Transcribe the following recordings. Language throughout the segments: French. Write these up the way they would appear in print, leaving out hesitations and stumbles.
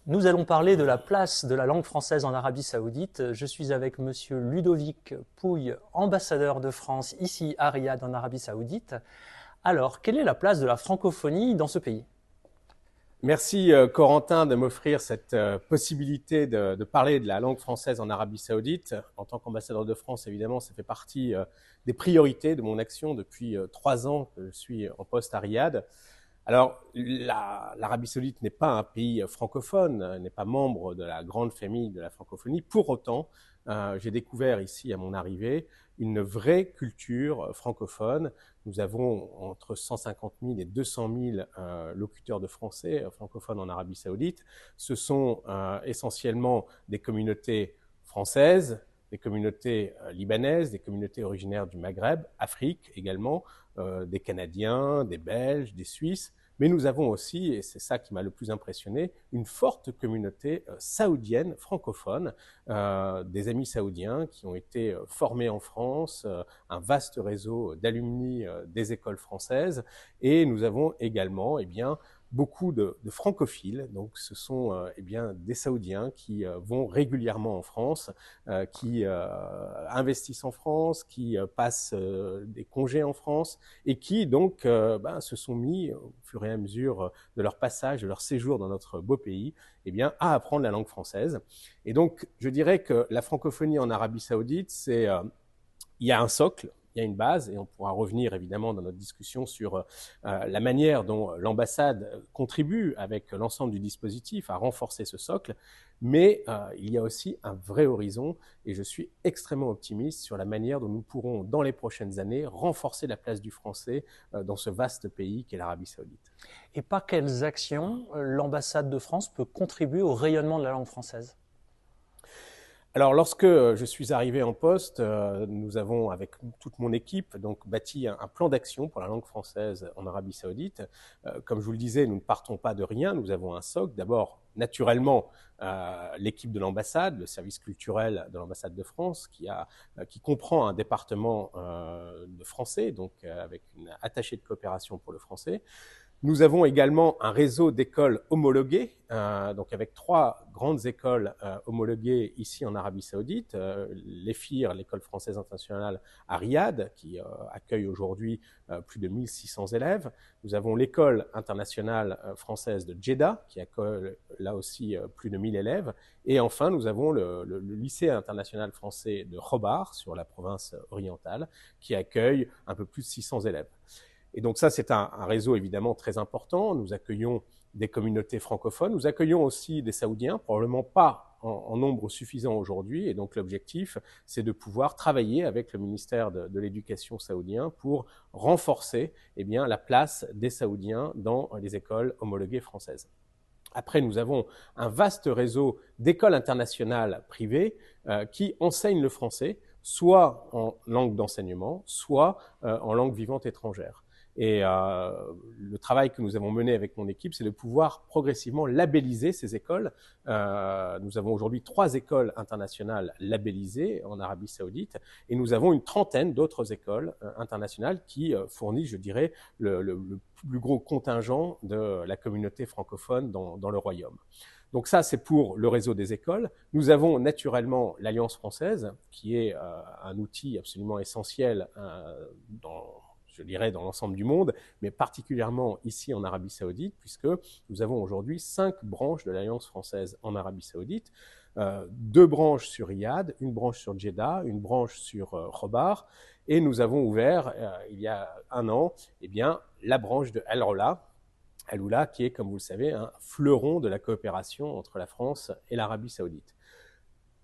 Nous allons parler de la place de la langue française en Arabie Saoudite. Je suis avec Monsieur Ludovic Pouille, ambassadeur de France ici à Riyad en Arabie Saoudite. Alors, quelle est la place de la francophonie dans ce pays? Merci Corentin de m'offrir cette possibilité de parler de la langue française en Arabie Saoudite. En tant qu'ambassadeur de France, évidemment, ça fait partie des priorités de mon action depuis 3 ans que je suis en poste à Riyad. Alors, l'Arabie Saoudite n'est pas un pays francophone, n'est pas membre de la grande famille de la francophonie. Pour autant, j'ai découvert ici à mon arrivée une vraie culture francophone. Nous avons entre 150 000 et 200 000 locuteurs de français francophones en Arabie Saoudite. Ce sont essentiellement des communautés françaises, des communautés libanaises, des communautés originaires du Maghreb, Afrique également, des Canadiens, des Belges, des Suisses. Mais nous avons aussi, et c'est ça qui m'a le plus impressionné, une forte communauté saoudienne, francophone, des amis saoudiens qui ont été formés en France, un vaste réseau d'alumni des écoles françaises. Et nous avons également beaucoup de francophiles. Donc, ce sont des Saoudiens qui vont régulièrement en France, qui investissent en France, qui passent des congés en France et qui donc se sont mis au fur et à mesure de leur passage, de leur séjour dans notre beau pays, à apprendre la langue française. Et donc, je dirais que la francophonie en Arabie Saoudite, il y a un socle, il y a une base, et on pourra revenir évidemment dans notre discussion sur la manière dont l'ambassade contribue avec l'ensemble du dispositif à renforcer ce socle, mais il y a aussi un vrai horizon, et je suis extrêmement optimiste sur la manière dont nous pourrons, dans les prochaines années, renforcer la place du français dans ce vaste pays qu'est l'Arabie Saoudite. Et par quelles actions l'ambassade de France peut contribuer au rayonnement de la langue française? Alors, lorsque je suis arrivé en poste, nous avons, avec toute mon équipe, donc bâti un plan d'action pour la langue française en Arabie Saoudite. Comme je vous le disais, nous ne partons pas de rien, nous avons un socle. D'abord, naturellement, l'équipe de l'ambassade, le service culturel de l'ambassade de France, qui comprend un département de français, donc avec une attachée de coopération pour le français. Nous avons également un réseau d'écoles homologuées, donc avec 3 grandes écoles homologuées ici en Arabie Saoudite. L'EFIR, l'école française internationale à Riyad, qui accueille aujourd'hui plus de 1600 élèves. Nous avons l'école internationale française de Jeddah, qui accueille là aussi plus de 1000 élèves. Et enfin, nous avons le lycée international français de Khobar, sur la province orientale, qui accueille un peu plus de 600 élèves. Et donc ça, c'est un réseau évidemment très important. Nous accueillons des communautés francophones. Nous accueillons aussi des Saoudiens, probablement pas en nombre suffisant aujourd'hui. Et donc l'objectif, c'est de pouvoir travailler avec le ministère de l'Éducation saoudien pour renforcer la place des Saoudiens dans les écoles homologuées françaises. Après, nous avons un vaste réseau d'écoles internationales privées qui enseignent le français, soit en langue d'enseignement, soit en langue vivante étrangère. Et le travail que nous avons mené avec mon équipe, c'est de pouvoir progressivement labelliser ces écoles. Nous avons aujourd'hui 3 écoles internationales labellisées en Arabie Saoudite, et nous avons une trentaine d'autres écoles internationales qui fournissent, je dirais, le plus gros contingent de la communauté francophone dans le royaume. Donc ça, c'est pour le réseau des écoles. Nous avons naturellement l'Alliance française, qui est un outil absolument essentiel dans l'ensemble du monde, mais particulièrement ici en Arabie Saoudite, puisque nous avons aujourd'hui 5 branches de l'Alliance française en Arabie Saoudite, 2 branches sur Riyad, une branche sur Jeddah, une branche sur Khobar, et nous avons ouvert, il y a un an, la branche de Al-Oula, qui est, comme vous le savez, un fleuron de la coopération entre la France et l'Arabie Saoudite.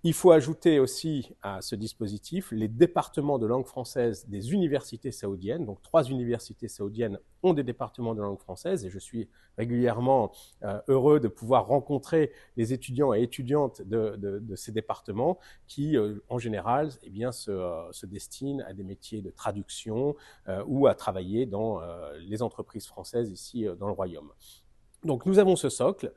Il faut ajouter aussi à ce dispositif les départements de langue française des universités saoudiennes. Donc 3 universités saoudiennes ont des départements de langue française, et je suis régulièrement heureux de pouvoir rencontrer les étudiants et étudiantes de ces départements qui, en général, se destinent à des métiers de traduction ou à travailler dans les entreprises françaises ici dans le Royaume. Donc nous avons ce socle.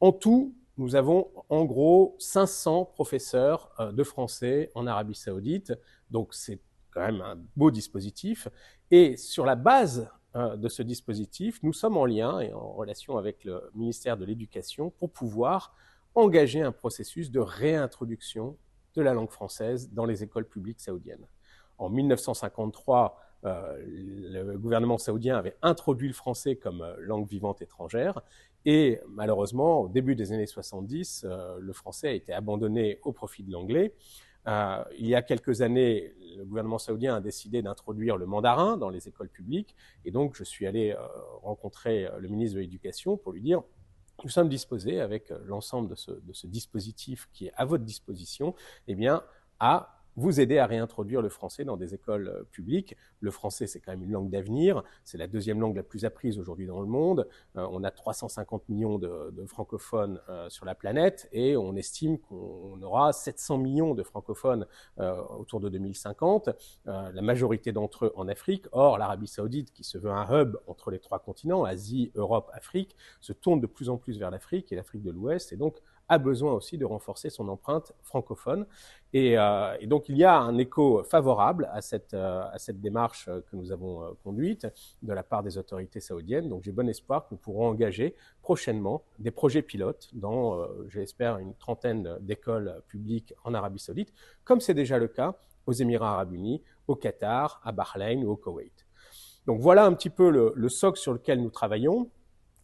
En tout, nous avons en gros 500 professeurs de français en Arabie Saoudite, donc c'est quand même un beau dispositif. Et sur la base de ce dispositif, nous sommes en lien et en relation avec le ministère de l'Éducation pour pouvoir engager un processus de réintroduction de la langue française dans les écoles publiques saoudiennes. En 1953, le gouvernement saoudien avait introduit le français comme langue vivante étrangère et malheureusement, au début des années 70, le français a été abandonné au profit de l'anglais. Il y a quelques années, le gouvernement saoudien a décidé d'introduire le mandarin dans les écoles publiques et donc je suis allé rencontrer le ministre de l'Éducation pour lui dire nous sommes disposés, avec l'ensemble de ce dispositif qui est à votre disposition, eh bien, à vous aider à réintroduire le français dans des écoles publiques. Le français, c'est quand même une langue d'avenir. C'est la deuxième langue la plus apprise aujourd'hui dans le monde. On a 350 millions de francophones sur la planète et on estime qu'on aura 700 millions de francophones autour de 2050. La majorité d'entre eux en Afrique. Or, l'Arabie saoudite, qui se veut un hub entre les trois continents, Asie, Europe, Afrique, se tourne de plus en plus vers l'Afrique et l'Afrique de l'Ouest et donc a besoin aussi de renforcer son empreinte francophone. Et donc, il y a un écho favorable à cette démarche que nous avons conduite de la part des autorités saoudiennes. Donc, j'ai bon espoir que nous pourrons engager prochainement des projets pilotes dans, j'espère, une trentaine d'écoles publiques en Arabie saoudite, comme c'est déjà le cas aux Émirats arabes unis, au Qatar, à Bahreïn ou au Koweït. Donc, voilà un petit peu le socle sur lequel nous travaillons.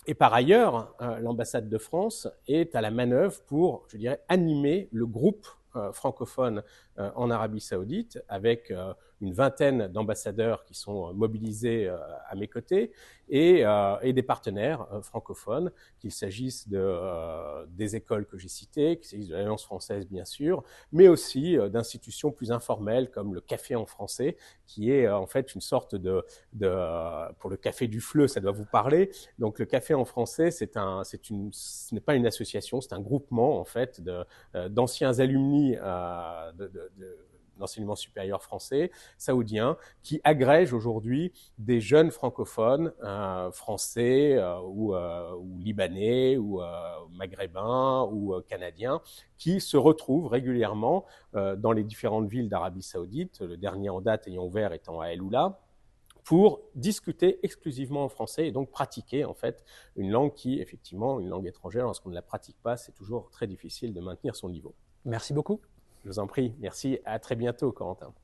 Et par ailleurs, l'ambassade de France est à la manœuvre pour, je dirais, animer le groupe francophone en Arabie saoudite avec une vingtaine d'ambassadeurs qui sont mobilisés à mes côtés et des partenaires francophones, qu'il s'agisse des écoles que j'ai citées, qu'il s'agisse de l'Alliance française bien sûr, mais aussi d'institutions plus informelles comme le Café en français, qui est en fait une sorte pour le Café du Fleu, ça doit vous parler. Donc le Café en français, ce n'est pas une association, c'est un groupement en fait d'anciens alumni d'enseignement supérieur français, saoudien, qui agrège aujourd'hui des jeunes francophones français ou libanais ou maghrébins ou canadiens qui se retrouvent régulièrement dans les différentes villes d'Arabie saoudite, le dernier en date ayant ouvert étant à El Oula, pour discuter exclusivement en français et donc pratiquer en fait une langue qui, effectivement, une langue étrangère, lorsqu'on ne la pratique pas, c'est toujours très difficile de maintenir son niveau. Merci beaucoup. Je vous en prie. Merci. À très bientôt, Corentin.